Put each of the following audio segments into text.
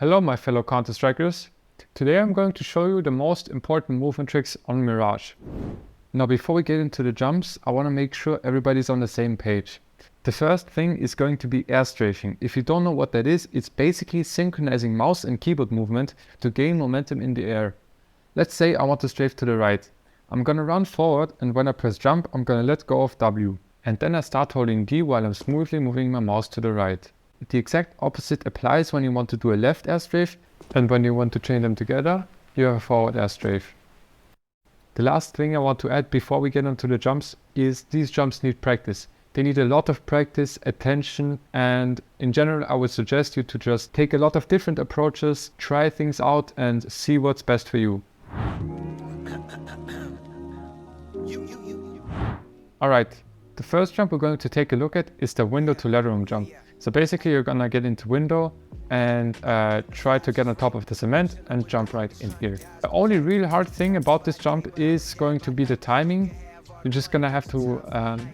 Hello my fellow Counter-Strikers. Today I'm going to show you the most important movement tricks on Mirage. Now before we get into the jumps, I want to make sure everybody's on the same page. The first thing is going to be air strafing. If you don't know what that is, it's basically synchronizing mouse and keyboard movement to gain momentum in the air. Let's say I want to strafe to the right. I'm gonna run forward, and when I press jump, I'm gonna let go of W. And then I start holding D while I'm smoothly moving my mouse to the right. The exact opposite applies when you want to do a left air strafe, and when you want to chain them together, you have a forward air strafe. The last thing I want to add before we get onto the jumps is these jumps need practice. They need a lot of practice, attention, and in general I would suggest you to just take a lot of different approaches, try things out and see what's best for you. Alright, the first jump we're going to take a look at is the window to ladder room jump. So basically you're gonna get into window and try to get on top of the cement and jump right in here. The only real hard thing about this jump is going to be the timing. You're just gonna have to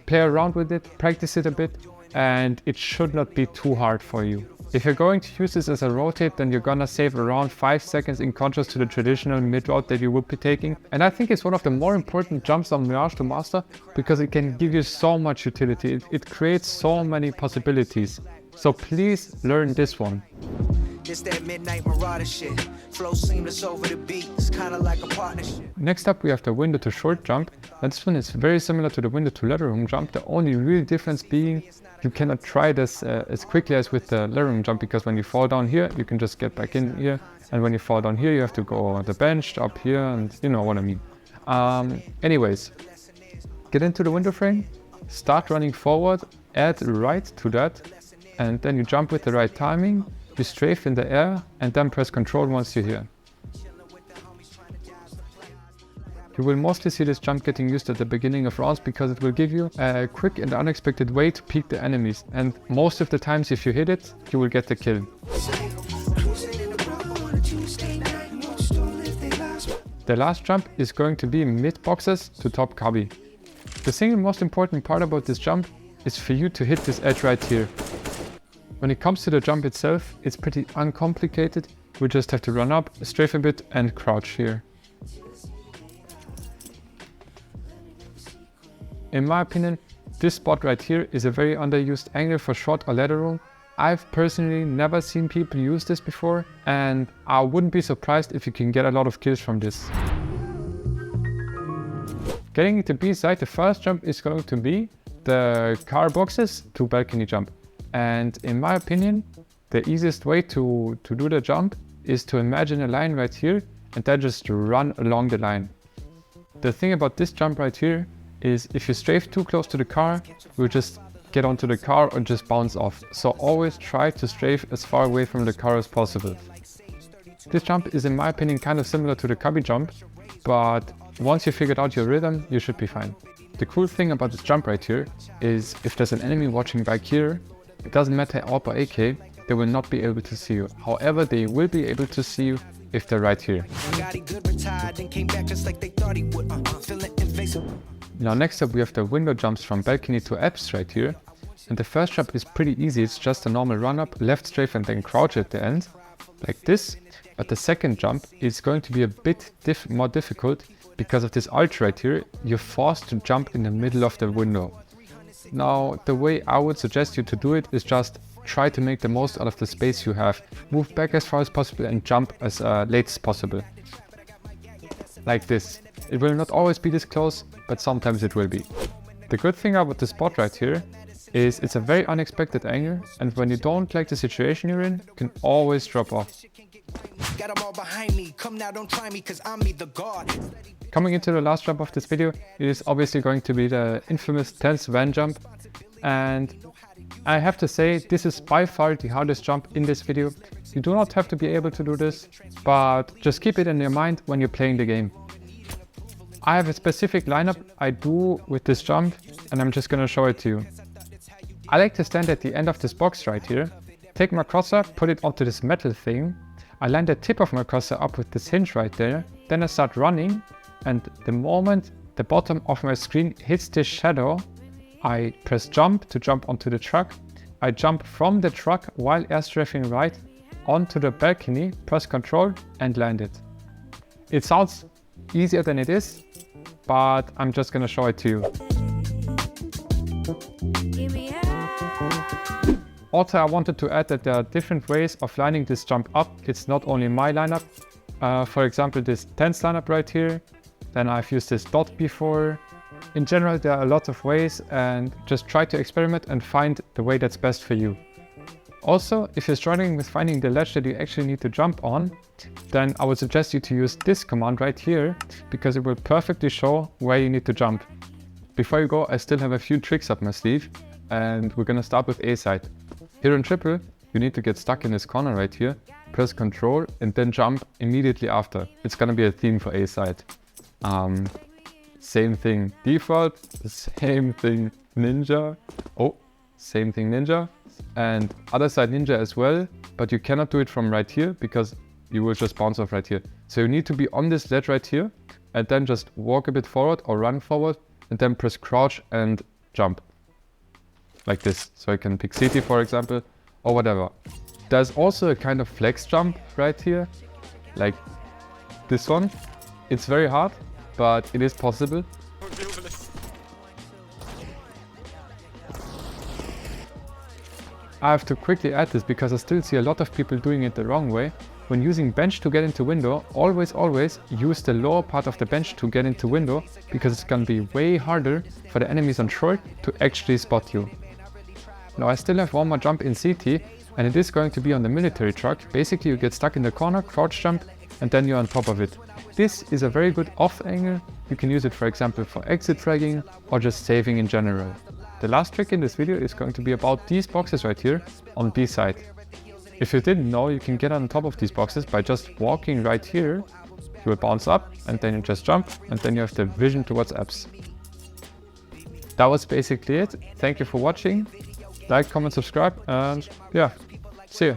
play around with it, practice it a bit, and it should not be too hard for you. If you're going to use this as a rotate, then you're gonna save around 5 seconds in contrast to the traditional mid route that you would be taking. And I think it's one of the more important jumps on Mirage to master because it can give you so much utility. It creates so many possibilities. So please learn this one. It's that midnight Mirage shit. Flow seamless over the beat. It's kind of like a partnership. Next up we have the window to short jump. And this one is very similar to the window to ladder room jump. The only real difference being you cannot try this as quickly as with the ladder room jump, because when you fall down here you can just get back in here, and when you fall down here you have to go on the bench up here, and you know what I mean. Anyways, get into the window frame, start running forward, add right to that, and then you jump with the right timing, you strafe in the air, and then press control once you're here. You will mostly see this jump getting used at the beginning of rounds because it will give you a quick and unexpected way to peek the enemies, and most of the times if you hit it, you will get the kill. The last jump is going to be mid boxes to top cubby. The single most important part about this jump is for you to hit this edge right here. When it comes to the jump itself, it's pretty uncomplicated. We just have to run up, strafe a bit and crouch here. In my opinion, this spot right here is a very underused angle for short or ladder room. I've personally never seen people use this before, and I wouldn't be surprised if you can get a lot of kills from this. Getting into B side, the first jump is going to be the car boxes to balcony jump. And in my opinion, the easiest way to do the jump is to imagine a line right here and then just run along the line. The thing about this jump right here is if you strafe too close to the car, you'll just get onto the car or just bounce off. So always try to strafe as far away from the car as possible. This jump is in my opinion kind of similar to the cubby jump, but once you figured out your rhythm, you should be fine. The cool thing about this jump right here is if there's an enemy watching back here, it doesn't matter AWP or AK, they will not be able to see you. However, they will be able to see you if they're right here. Now next up we have the window jumps from balcony to apps right here. And the first jump is pretty easy, it's just a normal run up, left strafe and then crouch at the end, like this. But the second jump is going to be a bit more difficult because of this alt right here. You're forced to jump in the middle of the window. Now the way I would suggest you to do it is just try to make the most out of the space you have. Move back as far as possible and jump as late as possible. Like this. It will not always be this close, but sometimes it will be. The good thing about the spot right here is it's a very unexpected angle, and when you don't like the situation you're in, you can always drop off. Coming into the last jump of this video, it is obviously going to be the infamous 10th van jump, and I have to say this is by far the hardest jump in this video. You do not have to be able to do this, but just keep it in your mind when you're playing the game. I have a specific lineup I do with this jump, and I'm just gonna show it to you. I like to stand at the end of this box right here, take my crosser, put it onto this metal thing, I line the tip of my crosser up with this hinge right there, then I start running, and the moment the bottom of my screen hits this shadow, I press jump to jump onto the truck, I jump from the truck while air strafing right onto the balcony, press Ctrl and land it. It sounds easier than it is, but I'm just gonna show it to you. Also, I wanted to add that there are different ways of lining this jump up. It's not only my lineup. For example, this tense lineup right here. Then I've used this dot before. In general, there are a lot of ways, and just try to experiment and find the way that's best for you. Also, if you're struggling with finding the ledge that you actually need to jump on, then I would suggest you to use this command right here, because it will perfectly show where you need to jump. Before you go, I still have a few tricks up my sleeve, and we're gonna start with A side. Here in triple, you need to get stuck in this corner right here, press Ctrl and then jump immediately after. It's gonna be a theme for A side. Same thing default, same thing ninja. Oh, same thing ninja. And other side ninja as well, but you cannot do it from right here because you will just bounce off right here. So you need to be on this ledge right here and then just walk a bit forward or run forward and then press crouch and jump. Like this. So I can pick CT for example, or whatever. There's also a kind of flex jump right here, like this one. It's very hard, but it is possible. I have to quickly add this because I still see a lot of people doing it the wrong way. When using bench to get into window, always use the lower part of the bench to get into window, because it's gonna be way harder for the enemies on short to actually spot you. Now I still have one more jump in CT, and it is going to be on the military truck. Basically you get stuck in the corner, crouch jump, and then you're on top of it. This is a very good off angle. You can use it for example for exit fragging or just saving in general. The last trick in this video is going to be about these boxes right here on B side. If you didn't know, you can get on top of these boxes by just walking right here. You will bounce up and then you just jump, and then you have the vision towards apps. That was basically it. Thank you for watching. Like, comment, subscribe, and yeah, see you.